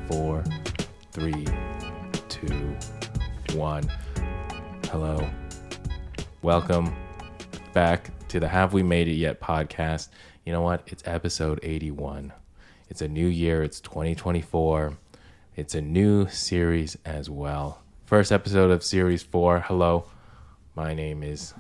4, 3, 2, 1. Hello. Welcome back to the Have We Made It Yet podcast. You know what? It's episode 81. It's a new year. It's 2024. It's a new series as well. First episode of series 4. Hello. My name is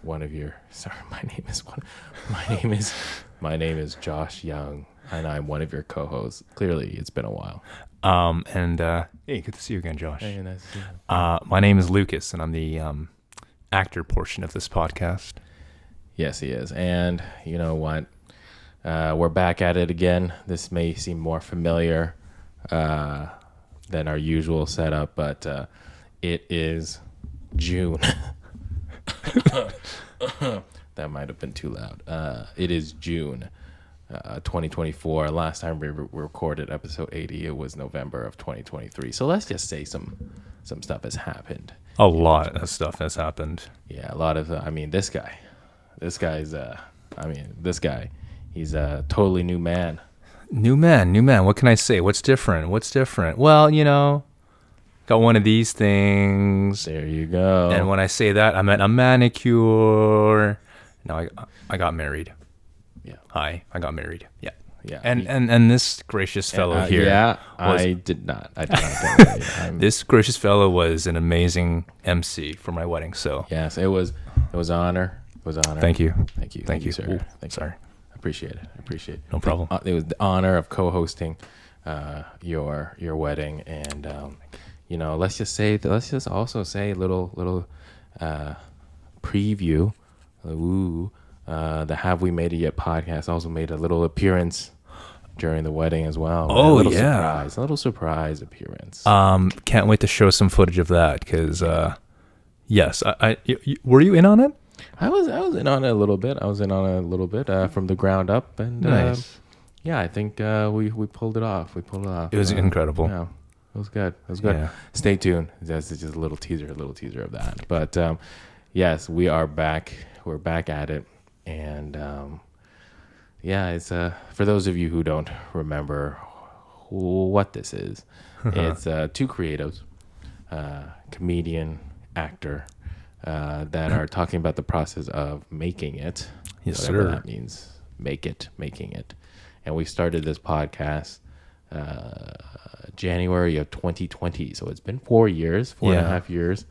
Josh Young, and I'm one of your co-hosts. Clearly, it's been a while. Hey, good to see you again, Josh. Hey, nice to see you. My name is Lucas, and I'm the actor portion of this podcast. Yes, he is. And you know what? We're back at it again. This may seem more familiar than our usual setup, but it is June. That might have been too loud. It is June 2024. Last time we recorded episode 80, it was November of 2023. So let's just say some stuff has happened. A lot of stuff has happened. Yeah, a lot of, this guy, he's a totally new man. New man. What can I say? What's different? Well, got one of these things. There you go. And when I say that, I meant a manicure. No, I got married. Yeah. I got married. Yeah. Yeah. And this gracious fellow here. Yeah, was, I did not get married. This gracious fellow was an amazing MC for my wedding. So yes, it was an honor. It was an honor. Thank you, sir. Ooh, Thank sorry. you. Appreciate it. No problem. It was the honor of co-hosting your wedding, and let's just also say a little preview. The Have We Made It Yet podcast also made a little appearance during the wedding as well. Oh, a little surprise appearance. Can't wait to show some footage of that because, yes, were you in on it? I was in on it a little bit. From the ground up, and nice. I think we pulled it off. It was incredible. Yeah, it was good. Yeah. Stay tuned. That's just a little teaser of that. But yes, we are back. We're back at it, and it's for those of you who don't remember what this is. It's two creatives, comedian, actor, that are talking about the process of making it. Yes, whatever sir. That means making it. And we started this podcast January of 2020. So it's been 4 years, 4.5 years.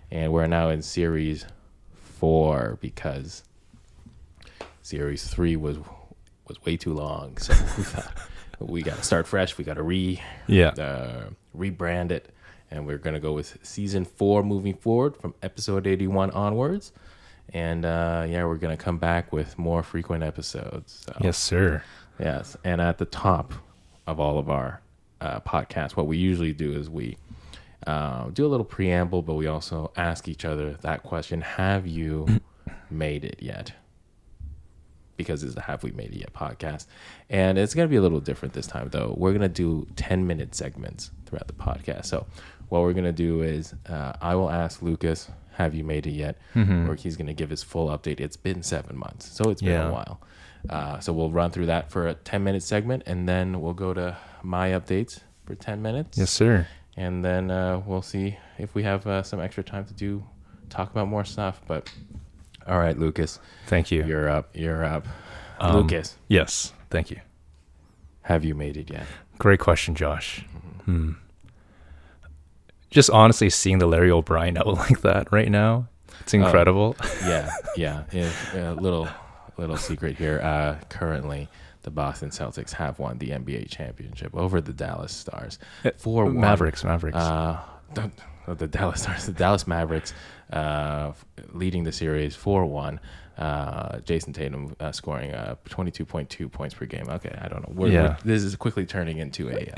And we're now in series 4 because series 3 was way too long. So we thought we got to start fresh. We got to rebrand it. And we're going to go with season 4 moving forward from episode 81 onwards. And we're going to come back with more frequent episodes. So. Yes, sir. Yes. And at the top of all of our podcasts, what we usually do is we do a little preamble, but we also ask each other that question: have you made it yet? Because it's the Have We Made It Yet podcast. And it's going to be a little different this time, though. We're going to do 10-minute segments throughout the podcast. So what we're going to do is I will ask Lucas, have you made it yet? Mm-hmm. Or he's going to give his full update. It's been 7 months, so it's been a while. So we'll run through that for a 10-minute segment, and then we'll go to my updates for 10 minutes. Yes, sir. And then we'll see if we have some extra time to talk about more stuff. But all right, Lucas. Thank you. You're up. Lucas. Yes, thank you. Have you made it yet? Great question, Josh. Mm-hmm. Just honestly seeing the Larry O'Brien out like that right now, it's incredible. Yeah. A little secret here. Currently, the Boston Celtics have won the NBA championship over the Dallas Stars. 4-1. Mavericks. The Dallas Stars. The Dallas Mavericks leading the series 4-1. Jason Tatum scoring 22.2 points per game. Okay, I don't know. This is quickly turning into a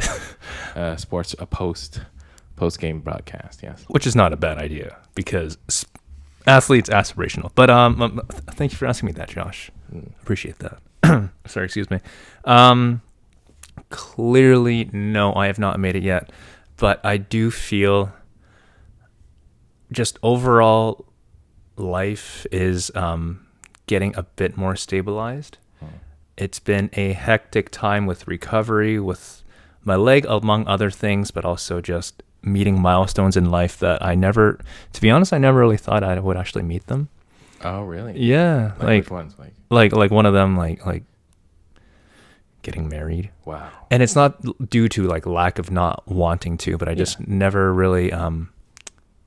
post-game broadcast. Yes, which is not a bad idea because athletes aspirational. But thank you for asking me that, Josh. Appreciate that. Sorry, excuse me. Clearly, no, I have not made it yet, but I do feel just overall life is getting a bit more stabilized. It's been a hectic time with recovery, with my leg, among other things, but also just meeting milestones in life that to be honest, I never really thought I would actually meet them. Oh, really? Yeah, Which ones? like one of them, like getting married. Wow. And it's not due to like lack of not wanting to, but I just never really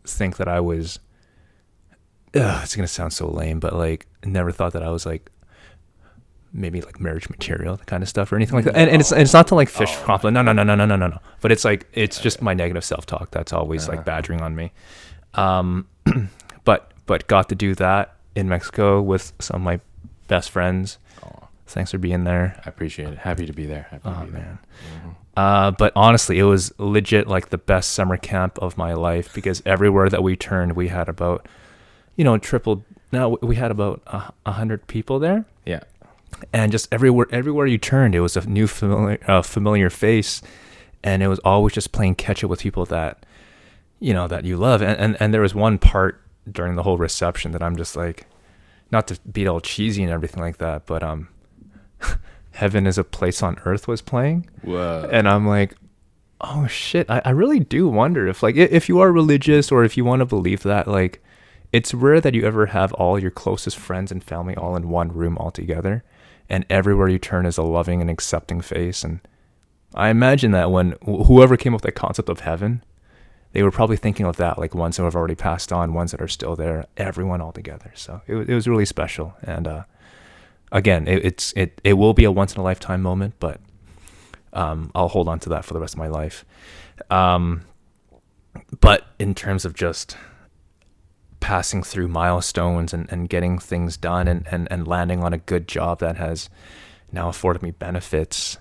think that I was. It's gonna sound so lame, but like never thought that I was like maybe like marriage material, the kind of stuff or anything like that. And it's not to like fish compliment. No. But it's like it's just my negative self-talk that's always like badgering on me. But got to do that in Mexico with some of my best friends. Thanks for being there. I appreciate it. Happy to be there. Happy to be there. Mm-hmm. But honestly, it was legit like the best summer camp of my life because everywhere that we turned, we had about, we had about 100 people there. Yeah. And just everywhere you turned, it was a new familiar face. And it was always just playing catch up with people that, that you love. And there was one part during the whole reception that I'm just like, not to be all cheesy and everything like that, but Heaven is a Place on Earth was playing. Whoa. And I'm like, oh shit, I really do wonder if you are religious or if you want to believe that, like, it's rare that you ever have all your closest friends and family all in one room all together, and everywhere you turn is a loving and accepting face. And I imagine that when whoever came up with the concept of heaven, they were probably thinking of that, like ones that have already passed on, ones that are still there, everyone all together. So it was really special. And again, it will be a once in a lifetime moment, but I'll hold on to that for the rest of my life. But in terms of just passing through milestones and getting things done and landing on a good job that has now afforded me benefits,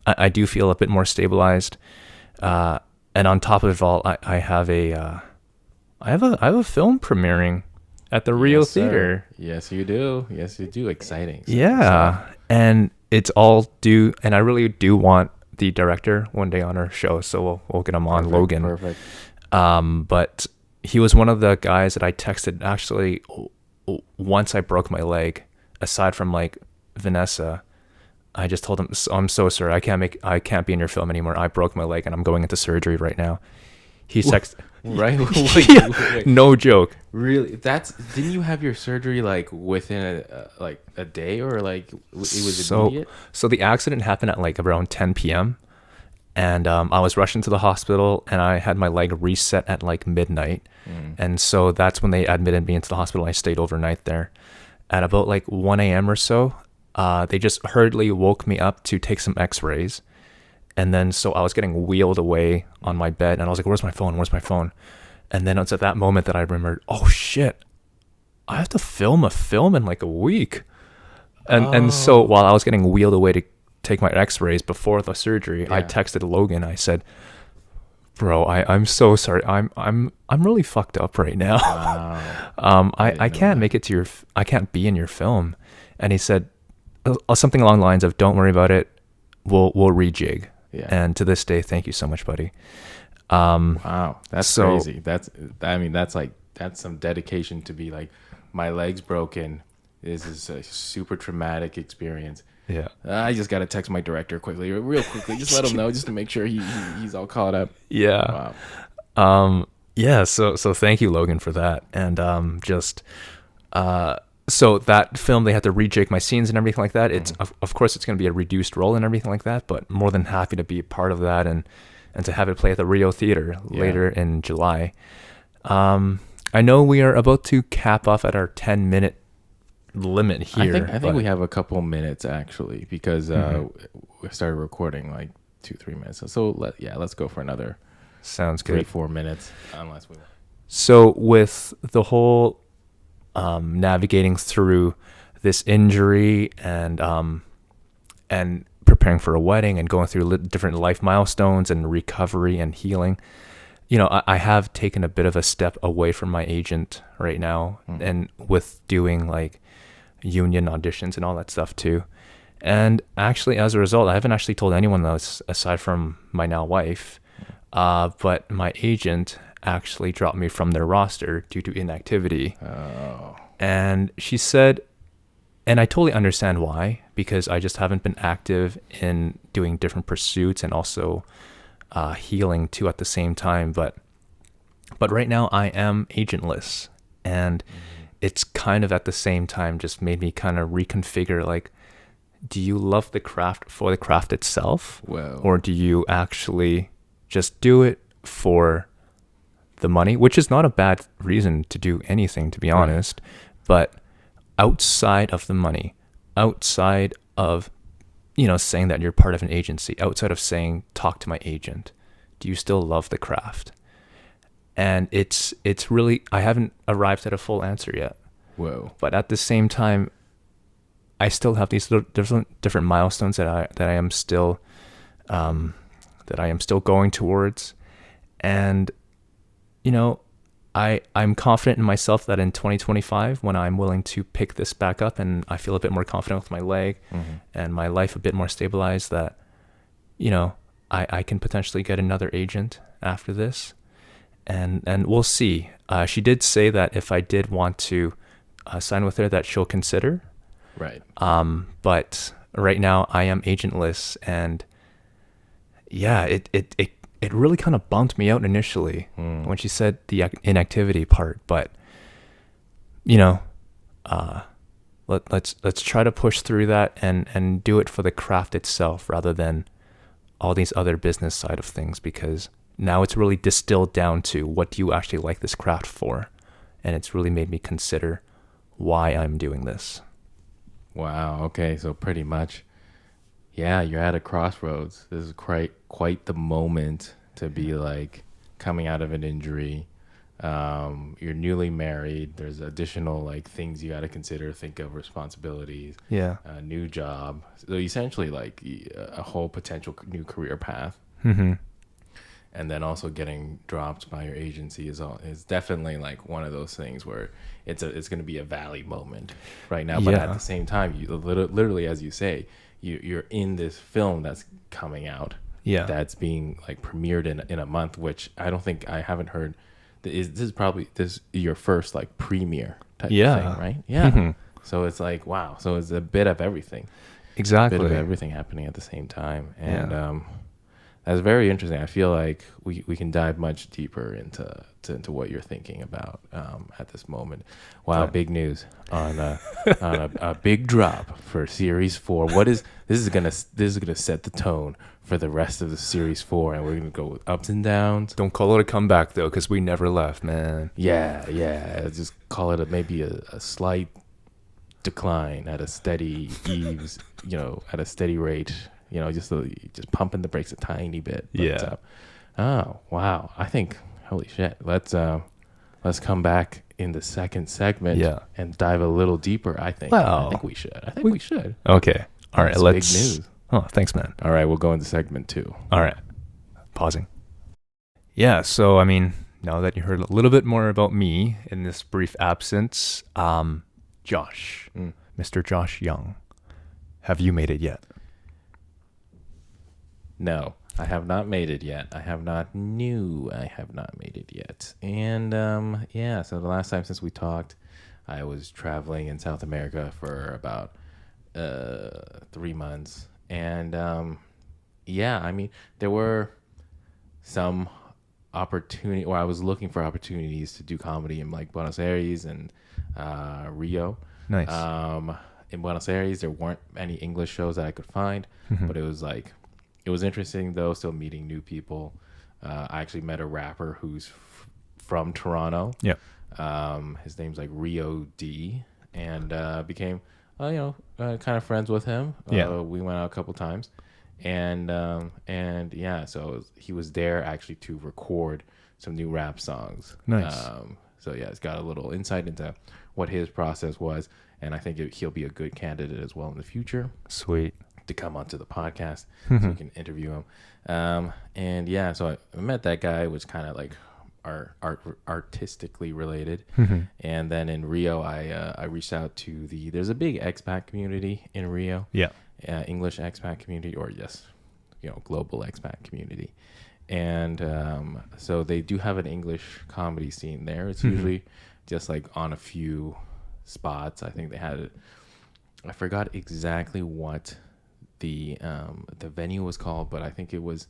I do feel a bit more stabilized. And on top of it all, I have a film premiering at the Rio Theater. Yes, you do. Yes, you do. Exciting. Yeah. And it's all due, and I really do want the director one day on our show, so we'll get him on. Logan. Perfect. But he was one of the guys that I texted actually once I broke my leg. Aside from like Vanessa, I just told him, I'm so sorry, I can't be in your film anymore. I broke my leg and I'm going into surgery right now. He texted. Right? Wait. No joke. Really? Didn't you have your surgery like within a day, or like it was immediate? So the accident happened at like around 10 p.m. and I was rushed into the hospital and I had my leg reset at like midnight. And so that's when they admitted me into the hospital. I stayed overnight there. At about like 1 a.m. or so, they just hurriedly woke me up to take some x-rays. And then so I was getting wheeled away on my bed and I was like, where's my phone? And then it's at that moment that I remembered, oh shit, I have to film a film in like a week. And so while I was getting wheeled away to take my x-rays before the surgery, I texted Logan. I said, bro, I'm so sorry. I'm really fucked up right now. Wow. I can't make it to I can't be in your film. And he said something along the lines of, don't worry about it. We'll rejig. Yeah. And to this day, thank you so much, buddy. Wow, that's crazy. That's some dedication to be like, my leg's broken. This is a super traumatic experience. Yeah. I just got to text my director real quickly. Just let him know, just to make sure he's all caught up. Yeah. Wow. Yeah. So thank you, Logan, for that. And so that film, they had to rejig my scenes and everything like that. It's of course it's going to be a reduced role and everything like that, but more than happy to be a part of that and to have it play at the Rio Theater later in July. I know we are about to cap off at our 10-minute limit here. I think we have a couple minutes actually, because we started recording like 2-3 minutes. So let's go for another. Sounds good. 3-4 minutes, unless we. So with the whole navigating through this injury and preparing for a wedding and going through different life milestones and recovery and healing, I have taken a bit of a step away from my agent right now, and with doing like union auditions and all that stuff too. And actually, as a result, I haven't actually told anyone else aside from my now wife, but my agent actually dropped me from their roster due to inactivity. Oh. And she said, and I totally understand why, because I just haven't been active in doing different pursuits and also healing too at the same time. But right now I am agentless, and it's kind of at the same time just made me kind of reconfigure, like, do you love the craft for the craft itself? Well, Or do you actually just do it for the money, which is not a bad reason to do anything, to be honest. But outside of the money, outside of, saying that you're part of an agency, outside of saying, talk to my agent, do you still love the craft? And it's really, I haven't arrived at a full answer yet. whoa. But at the same time, I still have these different milestones that I am still going towards. And I'm confident in myself that in 2025, when I'm willing to pick this back up and I feel a bit more confident with my leg and my life a bit more stabilized, that I can potentially get another agent after this, and we'll see. She did say that if I did want to sign with her, that she'll consider. Right. But right now I am agentless, and yeah, it really kind of bumped me out initially when she said the inactivity part. But let's try to push through that and do it for the craft itself rather than all these other business side of things, because now it's really distilled down to what do you actually like this craft for, and it's really made me consider why I'm doing this. Wow. Okay. So pretty much, yeah, you're at a crossroads. This is quite the moment to be like coming out of an injury. You're newly married. There's additional like things you got to consider. Think of responsibilities. Yeah. A new job. So essentially, like a whole potential new career path. Mm-hmm. And then also getting dropped by your agency is definitely like one of those things where it's going to be a valley moment right now. But at the same time, you literally, as you say, you're in this film that's coming out. Yeah. That's being like premiered in a month, which I haven't heard. This is your first like premiere type of thing, right? Yeah. Mm-hmm. So it's like, wow. So it's a bit of everything. Exactly. A bit of everything happening at the same time. And that's very interesting. I feel like we can dive much deeper into what you're thinking about at this moment. Wow, big news on a big drop for Series 4. This is gonna set the tone for the rest of the Series 4, and we're gonna go with ups and downs. Don't call it a comeback though, because we never left, man. Yeah. Just call it maybe a slight decline at a steady ease, at a steady rate. Just pumping the brakes a tiny bit. But, oh wow! I think holy shit. Let's come back in the second segment and dive a little deeper. I think we should. Okay. All right. Let's. Big news. Oh, thanks, man. All right, we'll go into segment 2. All right. Pausing. Yeah. So I mean, now that you heard a little bit more about me in this brief absence, Josh, Mr. Josh Young, have you made it yet? No, I have not made it yet. I have not made it yet. And so the last time since we talked, I was traveling in South America for about 3 months. And I mean, there were some opportunity, or I was looking for opportunities to do comedy in like Buenos Aires and Rio. Nice. In Buenos Aires, there weren't any English shows that I could find, but it was interesting though, still meeting new people. I actually met a rapper who's from Toronto. Yeah. His name's like Rio D, and became kind of friends with him. We went out a couple times, and so he was there actually to record some new rap songs. Nice. It's got a little insight into what his process was, and I think he'll be a good candidate as well in the future. Sweet. To come onto the podcast so we can interview him. So I met that guy, which kind of like artistically related. And then in Rio, I reached out to there's a big expat community in Rio. Yeah. English expat community, or global expat community. And so they do have an English comedy scene there. It's usually just like on a few spots. I think they had I forgot exactly what the venue was called, but I think it was.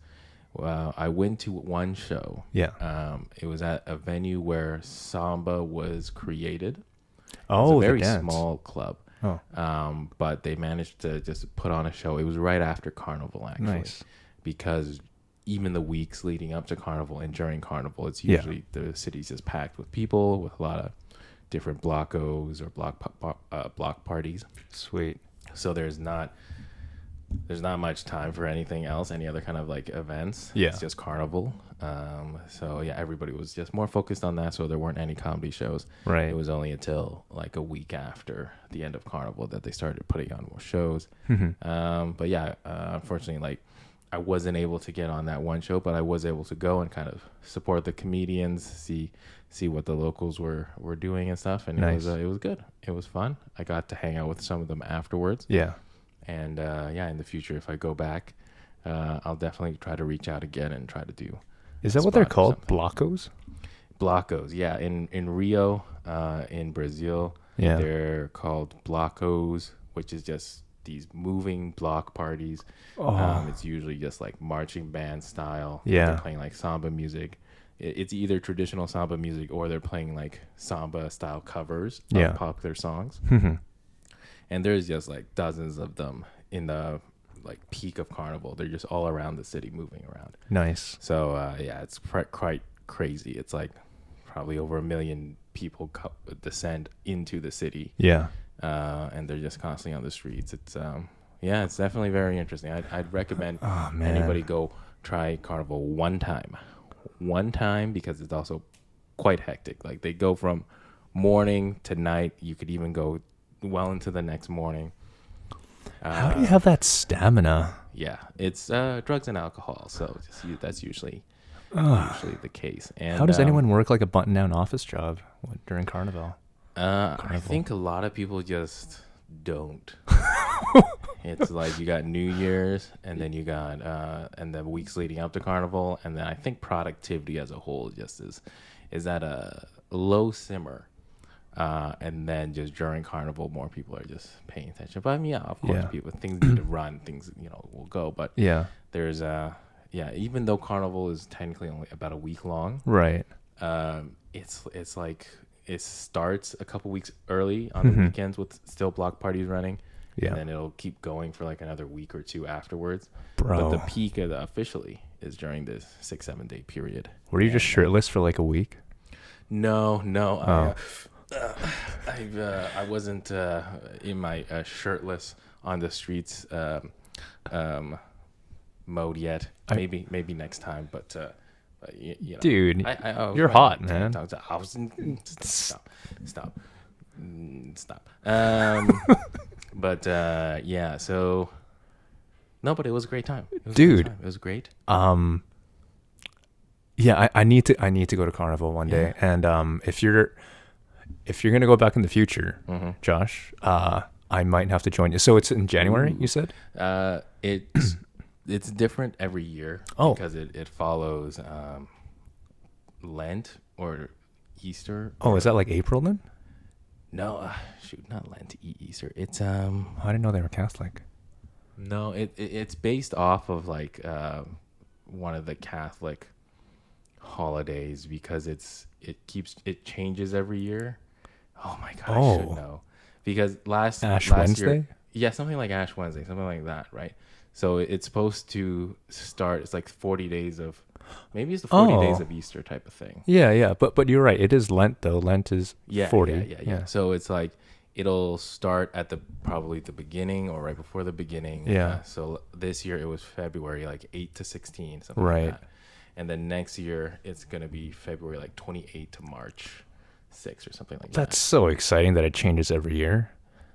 I went to one show. Yeah. It was at a venue where samba was created. It's a Oh, the very dance. small club. Oh, But they managed to just put on a show. It was right after Carnival, actually, nice. because even the weeks leading up to Carnival and during Carnival, it's Yeah. usually the city's just packed with people with a lot of different blockos or block parties. Sweet. So there's not much time for anything else, any other kind of like events. Yeah. It's just Carnival. So yeah, everybody was just more focused on that. So there weren't any comedy shows. Right. It was only until like a week after the end of Carnival that they started putting on more shows. But yeah, unfortunately, like I wasn't able to get on that one show, but I was able to go and kind of support the comedians, see what the locals were doing and stuff. And Nice. it was good. It was fun. I got to hang out with some of them afterwards. Yeah. And yeah, in the future, if I go back, I'll definitely try to reach out again and try to do Is that what they're spot or called? something. Blocos? Blocos. Yeah, in Rio, in Brazil, Yeah. they're called blocos, which is just these moving block parties. Oh. It's usually just like marching band style. Yeah. They're playing like samba music. It's either traditional samba music or they're playing like samba style covers Yeah. of popular songs. And there's just like dozens of them in the like peak of Carnival. They're just all around the city moving around. Nice. So yeah, it's quite crazy. It's like probably over 1 million people descend into the city. Yeah. And they're just constantly on the streets. It's yeah, it's definitely very interesting. I'd recommend Oh, man. anybody go try Carnival one time because it's also quite hectic. Like they go from morning to night. You could even go well into the next morning. How do you have that stamina? Yeah, it's drugs and alcohol, so that's usually the case. And How does anyone work like a button-down office job during Carnival? I think a lot of people just don't. It's like you got New Year's, and then you got and the weeks leading up to Carnival, and then I think productivity as a whole just is at a low simmer. And then just during Carnival, more people are just paying attention. But I mean, yeah, of course, Yeah. things need to run, things will go. But Yeah. there's yeah, even though Carnival is technically only about a week long, Right. it's like it starts a couple weeks early on the weekends with still block parties running. Yeah. And then it'll keep going for like another week or two afterwards. Bro. But the peak of officially is during this 6-7 day period. Were you just shirtless for like a week? No. Oh. I wasn't in my shirtless on the streets mode yet. Maybe next time, but you know, Dude, I was you're wearing hot, tank man. tops. I was stop. But yeah, so no, but it was a great time. It was Dude. a great time. It was great. Yeah, I need to go to Carnival one day. And if you're gonna go back in the future, Josh, I might have to join you. So it's in January, you said? It's different every year because it follows Lent or Easter. Oh, is that like April then? No, not Lent, Easter. It's Oh, I didn't know they were Catholic. no, it's based off of like one of the Catholic holidays because it changes every year. Oh my god, I should know because last Wednesday? year, yeah, something like Ash Wednesday, something like that, right? So it's supposed to start. It's like 40 days of, maybe it's the 40 days of Easter type of thing. Yeah, but you're right. It is Lent though. Lent is 40. Yeah. So it's like it'll start at probably the beginning or right before the beginning. Yeah. So this year it was February like 8 to 16, something Right. like that. And then next year it's gonna be February like 28 to March 6 or something like that. That's so exciting that it changes every year.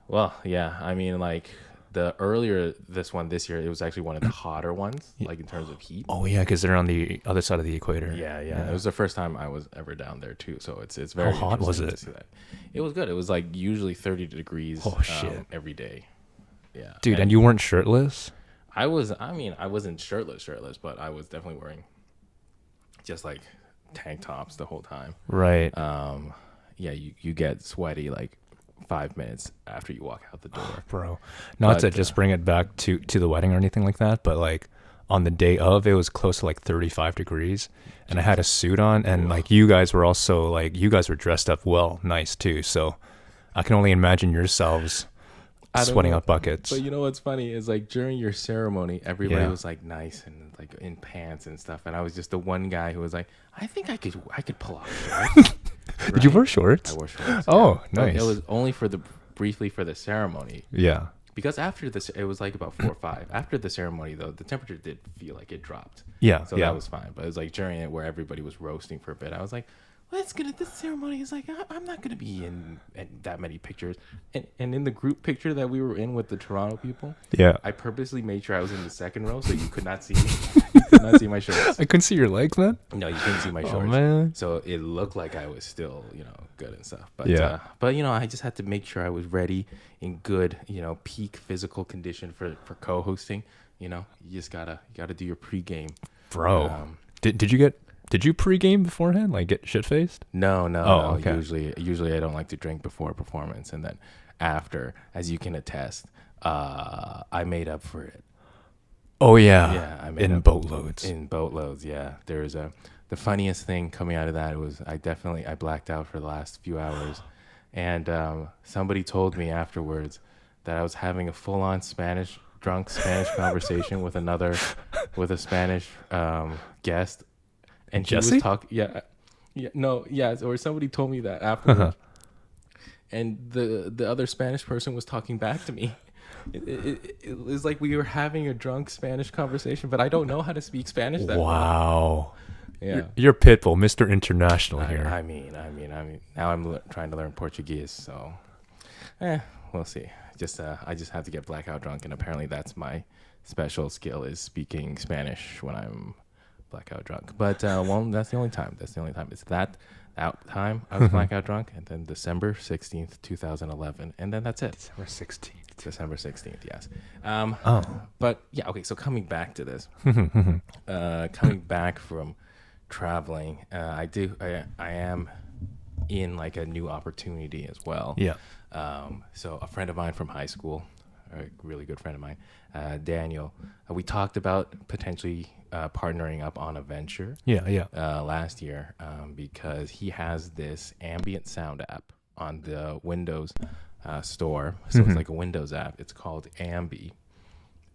Well, yeah. I mean, like the earlier this year, it was actually one of the hotter ones, like in terms of heat. Oh yeah, because they're on the other side of the equator. Yeah. It was the first time I was ever down there too, so it's very. How hot was interesting it? to see that. It was good. It was like usually 30 degrees. Oh, shit. Every day. Yeah, Dude, and you weren't shirtless? I wasn't shirtless, but I was definitely wearing just like tank tops the whole time. Right. Yeah, you get sweaty like 5 minutes after you walk out the door. Bro, not to just bring it back to the wedding or anything like that, but like on the day of, it was close to like 35 degrees, and I had a suit on, and like you guys were also like, you guys were dressed up well, nice too. So I can only imagine yourselves sweating out buckets. But you know what's funny is like during your ceremony, everybody was like nice and like in pants and stuff, and I was just the one guy who was like, I think I could pull off shorts. Right? Did you wear shorts? I wore shorts. Oh, nice. But it was only briefly for the ceremony. Yeah. Because after this, it was like about 4 or 5. After the ceremony, though, the temperature did feel like it dropped. Yeah. So that was fine. But it was like during it where everybody was roasting for a bit, I was like, well, this ceremony is like, I'm not going to be in that many pictures. And in the group picture that we were in with the Toronto people, I purposely made sure I was in the second row so you could not see me. You could not see my shorts. I couldn't see your legs, man. No, you couldn't see my shorts. Oh, man. So it looked like I was still, good and stuff. But but I just had to make sure I was ready in good, peak physical condition for co-hosting. You just gotta do your pregame. Bro, did you pregame beforehand? Like get shit faced? No. Okay. Usually I don't like to drink before a performance, and then after, as you can attest, I made up for it. Oh yeah. Yeah, I made in up boatloads. In boatloads, yeah. There's the funniest thing coming out of that was I blacked out for the last few hours, and somebody told me afterwards that I was having a full-on drunk Spanish conversation with a Spanish guest. And Jesse? He was talking, or somebody told me that afterwards. And the other Spanish person was talking back to me. It was like we were having a drunk Spanish conversation, but I don't know how to speak Spanish that wow. well. Yeah. You're Pitbull, Mr. International here. I mean, now I'm trying to learn Portuguese, so we'll see. I just have to get blackout drunk, and apparently that's my special skill is speaking Spanish when I'm blackout drunk. But that's the only time. It's that time I was blackout drunk, and then December 16th, 2011, and then that's it. December 16th, yes. But yeah, okay. So coming back to this, coming back from traveling, I am in like a new opportunity as well. Yeah. So a friend of mine from high school, a really good friend of mine, Daniel, we talked about potentially partnering up on a venture. Last year, because he has this ambient sound app on the Windows store. So it's like a Windows app. It's called Ambie,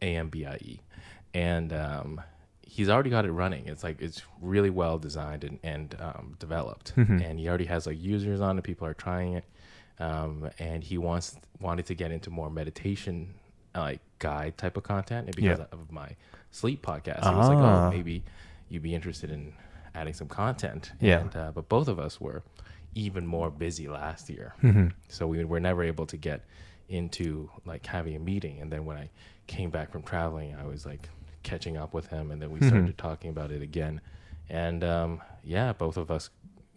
AMBIE, and he's already got it running. It's really well designed and developed, and he already has like users on it. People are trying it, and he wanted to get into more meditation like guide type of content, and because of my sleep podcast, he was like, oh, maybe you'd be interested in adding some content. But both of us were even more busy last year, so we were never able to get into like having a meeting. And then when I came back from traveling, I was like catching up with him, and then we started talking about it again. And both of us,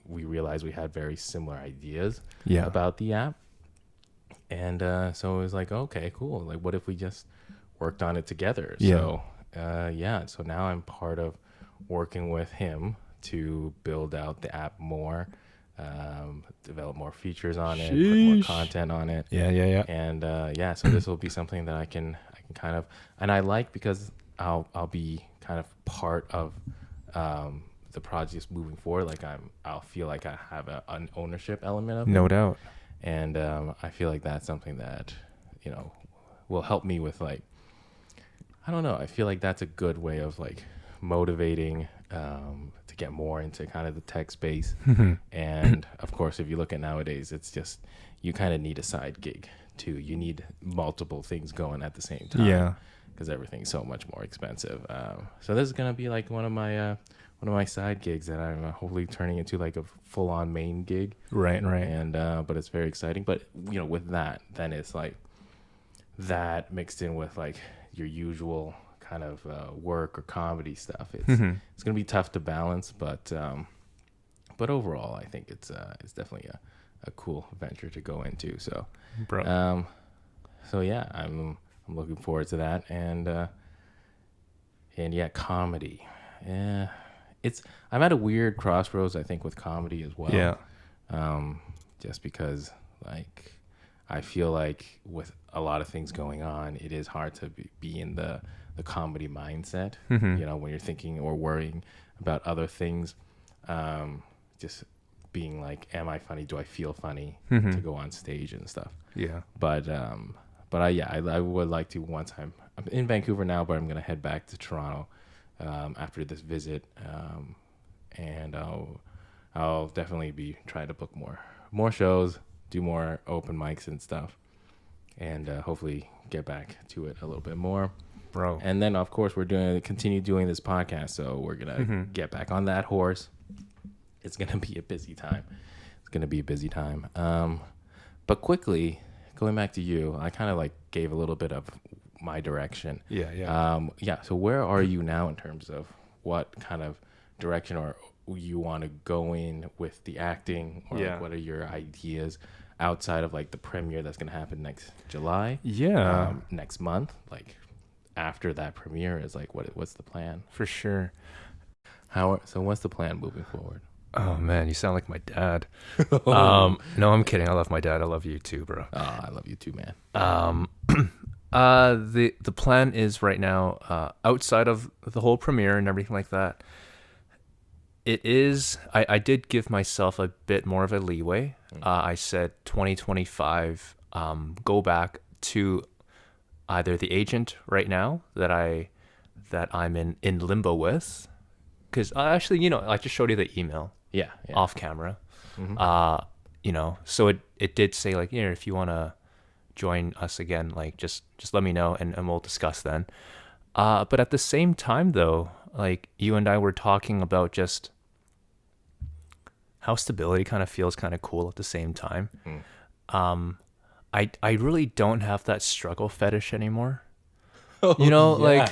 we realized we had very similar ideas about the app. And so it was like, okay, cool. Like, what if we just worked on it together? So so now I'm part of working with him to build out the app more, develop more features on it, put more content on it. And so this will be something that I can kind of, and I like, because I'll be kind of part of the project moving forward. Like I'll feel like I have an ownership element of it. No doubt. And I feel like that's something that will help me with, like, I don't know, I feel like that's a good way of like motivating to get more into kind of the tech space. And of course, if you look at nowadays, it's just, you kind of need a side gig too. You need multiple things going at the same time, because everything's so much more expensive. So this is gonna be like one of my side gigs that I'm hopefully turning into like a full-on main gig. Right. And but it's very exciting. But with that, then it's like that mixed in with like your usual kind of work or comedy stuff. It's gonna be tough to balance, but overall, I think it's definitely a cool venture to go into. So, so yeah, I'm looking forward to that. And yeah, comedy. Yeah. I'm at a weird crossroads, I think, with comedy as well. Just because, like, I feel like with a lot of things going on, it is hard to be in the comedy mindset. You know, when you're thinking or worrying about other things, just being like, am I funny? Do I feel funny to go on stage and stuff? Yeah. But I would like to, once I'm in Vancouver now, but I'm gonna head back to Toronto after this visit, and I'll definitely be trying to book more shows, do more open mics and stuff, and hopefully get back to it a little bit more, Bro. And then of course we're continue doing this podcast, so we're gonna get back on that horse. It's gonna be a busy time. But quickly going back to you, I kind of like gave a little bit of my direction. Yeah. So where are you now in terms of what kind of direction or you want to go in with the acting, or like, what are your ideas outside of like the premiere that's going to happen next July? Next month, like after that premiere is like, what's the plan? For sure. So what's the plan moving forward? Oh man, you sound like my dad. No, I'm kidding. I love my dad. I love you too, bro. Oh, I love you too, man. The plan is right now, outside of the whole premiere and everything like that, it is, I did give myself a bit more of a leeway. I said 2025, go back to either the agent right now that I'm in limbo with, because actually, you know, I just showed you the email. Yeah. Off camera. You know, so it did say like, you know, if you want to join us again, like just let me know and we'll discuss then. But at the same time though, like you and I were talking about just how stability kind of feels kind of cool at the same time. I really don't have that struggle fetish anymore. You know, like,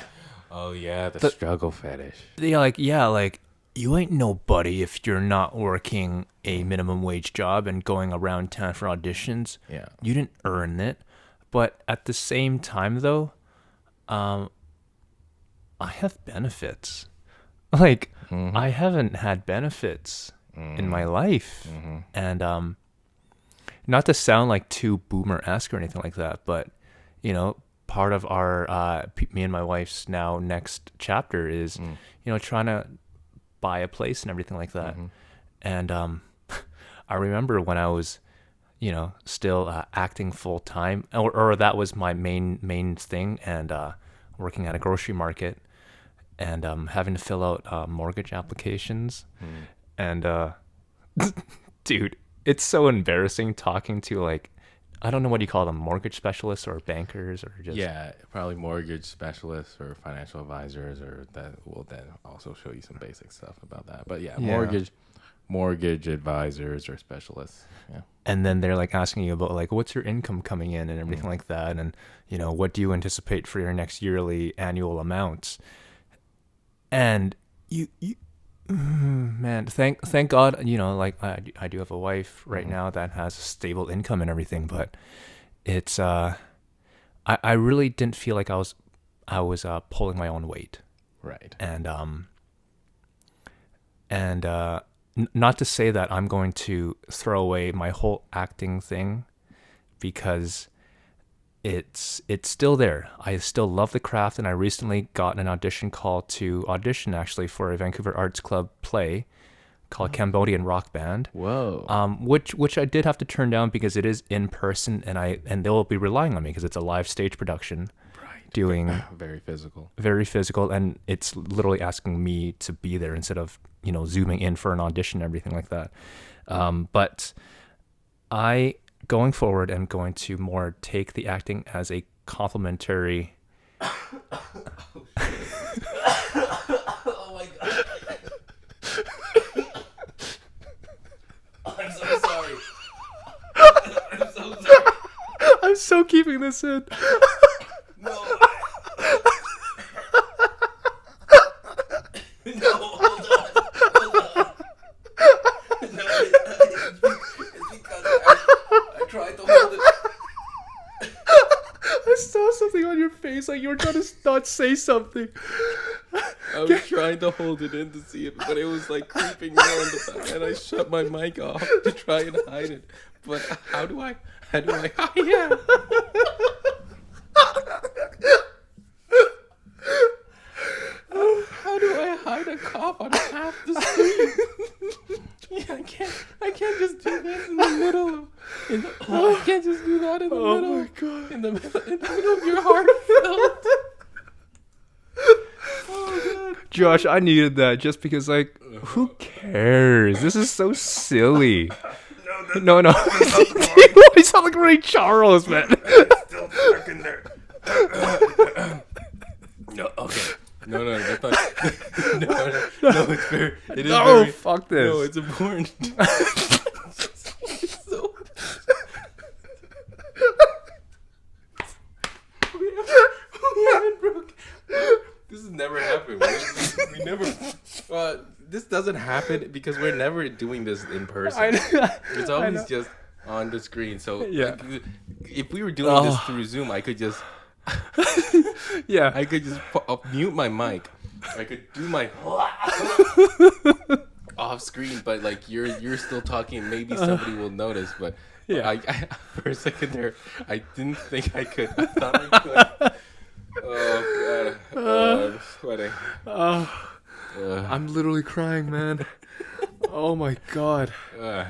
oh yeah, the struggle fetish. Like you ain't nobody if you're not working a minimum wage job and going around town for auditions. Yeah. You didn't earn it. But at the same time though, I have benefits. Like I haven't had benefits in my life. And not to sound like too boomer-esque or anything like that, but you know, part of our me and my wife's now next chapter is you know, trying to buy a place and everything like that. And I remember when I was, you know, still acting full time, or that was my main thing, and working at a grocery market, and having to fill out mortgage applications, and dude, it's so embarrassing talking to, like, I don't know what you call them, mortgage specialists or bankers or just... Yeah, probably mortgage specialists or financial advisors, or that will then also show you some basic stuff about that. But yeah, mortgage advisors or specialists. Yeah. And then they're like asking you about like, what's your income coming in and everything like that. And, you know, what do you anticipate for your next yearly annual amounts? And you man, thank God, you know, like I do have a wife right now that has a stable income and everything, but it's I really didn't feel like I was pulling my own weight. Right. And not to say that I'm going to throw away my whole acting thing, because it's still there. I still love the craft, and I recently got an audition call to audition actually for a Vancouver Arts Club play called Cambodian Rock Band. Whoa. Which I did have to turn down because it is in person, and they'll be relying on me because it's a live stage production. Right. Doing very physical, and it's literally asking me to be there instead of, you know, zooming in for an audition and everything like that. But going forward, I'm going to more take the acting as a complementary. Oh my God. I'm so sorry. I'm so sorry. I'm so keeping this in. No. No, hold on. No, it's because I tried to hold it. I saw something on your face, like you were trying to not say something. I was trying to hold it in to see it, but it was like creeping more in the back, and I shut my mic off to try and hide it. But how do I hide it? How do I hide a cough on half the screen? Yeah, I can't just do this in the middle. I can't just do that in the middle. Oh my god! In the middle of your heartfelt. Oh god, Josh, I needed that just because, like, who cares? This is so silly. No. You sound like Ray Charles, man. It's still stuck in there. No, okay. No, that's not. No, it's very. It is No, very. fuck this. No, it's important. So, we haven't broken. This has never happened. We never. This doesn't happen because we're never doing this in person. It's always just on the screen. So Yeah. like, if we were doing this through Zoom, I could just. Yeah. I could just mute my mic. I could do my off screen, but like you're still talking. Maybe somebody will notice, but Yeah. I for a second there, I didn't think I could. I thought I could. Oh god, I'm sweating. I'm literally crying, man. Oh my god. Okay.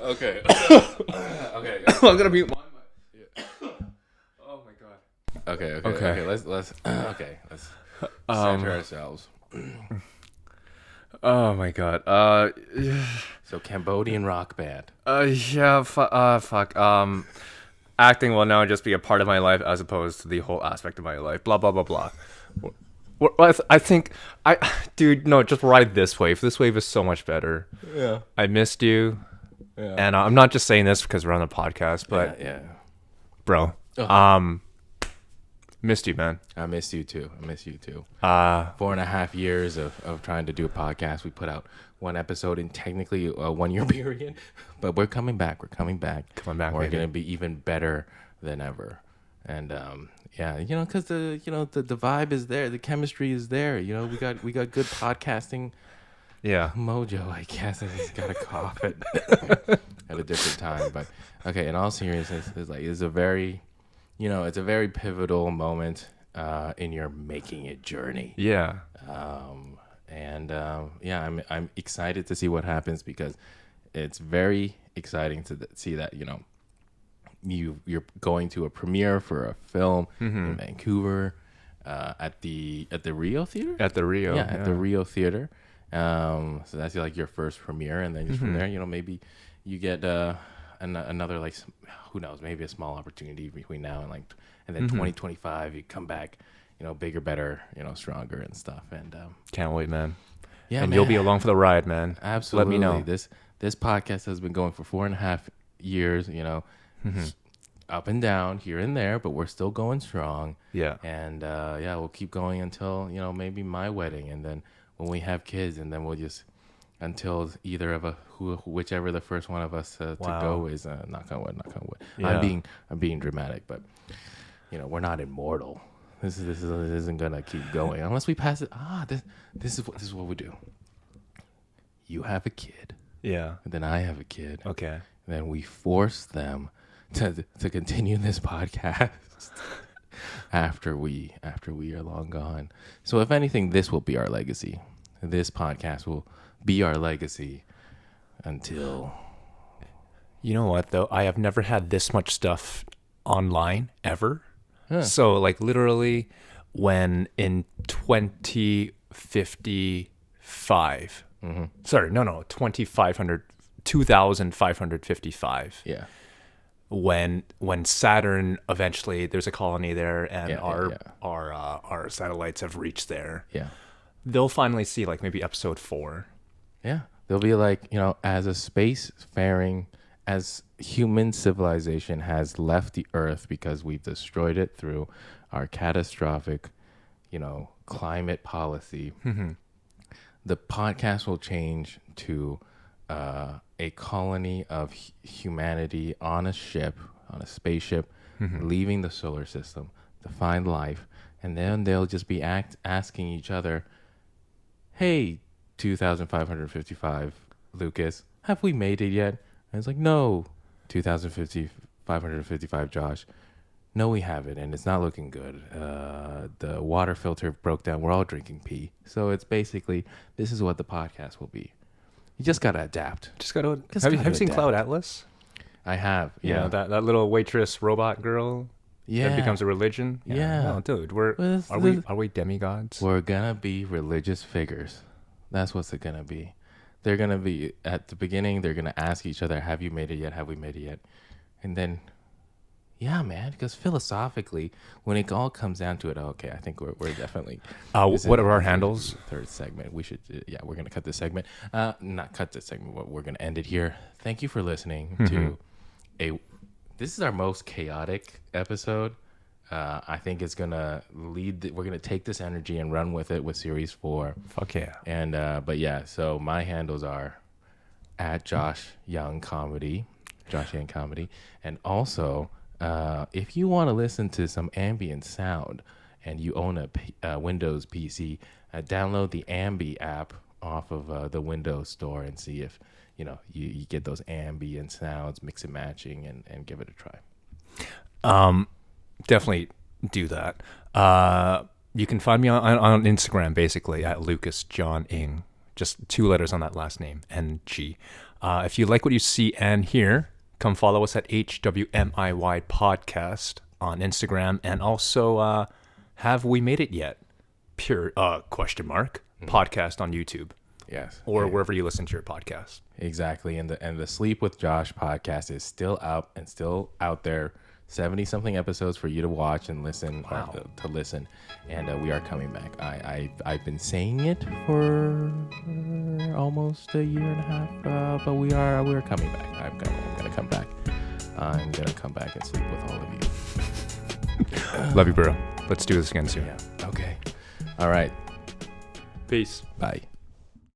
Okay. I'm gonna mute my mic. Oh my god. Okay. Let's center ourselves. Oh my god. So Cambodian rock band. Yeah. Fuck. Acting will now just be a part of my life as opposed to the whole aspect of my life. Blah blah blah blah. I think dude, no, just ride this wave. This wave is so much better. Yeah. I missed you, Yeah. and I'm not just saying this because we're on the podcast, but yeah. bro, missed you, man. I miss you too. 4.5 years of trying to do a podcast. We put out one episode in technically a 1 year period, but we're coming back. We're baby. gonna be even better than ever. And yeah, because the vibe is there, the chemistry is there. We got good podcasting. Yeah. Mojo, I guess. I just gotta cough it at a different time. But okay, in all seriousness, it's a very pivotal moment in your making it journey. Yeah. I'm excited to see what happens because it's very exciting to see that you're going to a premiere for a film in Vancouver at the Rio Theater. At the Rio. At the Rio Theater. So that's like your first premiere, and then just from there, maybe you get another, like, who knows, maybe a small opportunity between now and then 2025 you come back, bigger, better, stronger and stuff. And can't wait, man. Yeah, and man. you'll be along for the ride, man. Absolutely. Let me know. This podcast has been going for 4.5 years, up and down here and there, but we're still going strong. Yeah. And we'll keep going until maybe my wedding, and then when we have kids, and then we'll just until either of us, whichever the first one of us to go is. Knock on wood. Yeah. I'm being dramatic, but we're not immortal. This isn't gonna keep going unless we pass it. This is what we do. You have a kid. Yeah. And then I have a kid. Okay. And then we force them to continue this podcast after we are long gone. So if anything, this will be our legacy. This podcast will be our legacy until. You know what though? I have never had this much stuff online ever. Huh. So like literally when in 2055. Sorry, no, 2555. Yeah. When Saturn eventually, there's a colony there, and our satellites have reached there. Yeah. They'll finally see like maybe episode 4. Yeah. They'll be like, as a spacefaring, as human civilization has left the Earth because we've destroyed it through our catastrophic, climate policy. The podcast will change to a colony of humanity on a spaceship, leaving the solar system to find life, and then they'll just be asking each other, "Hey, 2,555 Lucas, have we made it yet?" And it's like, "No, 2,555 Josh, no, we haven't, and it's not looking good. The water filter broke down. We're all drinking pee." So it's basically, this is what the podcast will be. You just gotta adapt. Have you seen Cloud Atlas? I have. Yeah. You know, that little waitress robot girl. Yeah. That becomes a religion. Yeah. No, dude, are we demigods? We're gonna be religious figures. That's what's it gonna be. They're gonna be at the beginning. They're gonna ask each other, "Have you made it yet? Have we made it yet?" And then, yeah, man. Because philosophically, when it all comes down to it, okay, I think we're definitely. What are our handles? Third segment. We should. Yeah, we're gonna cut this segment. Not cut this segment. But we're gonna end it here. Thank you for listening to a. This is our most chaotic episode. I think it's gonna lead. We're gonna take this energy and run with it with series 4. Fuck yeah! And but yeah, so my handles are at Josh Young Comedy, and also if you want to listen to some ambient sound and you own a Windows PC, download the Ambi app off of the Windows Store and see if you get those ambient sounds, mix and matching, and give it a try. Definitely do that. You can find me on Instagram, basically, at Lucas John Ing. Just 2 letters on that last name, NG. If you like what you see and hear, come follow us at HWMIY Podcast on Instagram. And also, Have We Made It Yet? Podcast on YouTube. Yes. Or wherever you listen to your podcast. Exactly. And the Sleep with Josh podcast is still out and still out there. 70-something episodes for you to watch and listen. Wow. To listen. And we are coming back. I've been saying it for almost a year and a half, but we are coming back. I'm gonna come back. I'm gonna come back and sleep with all of you. Love you, bro. Let's do this again soon. Yeah. Okay. All right. Peace. Bye.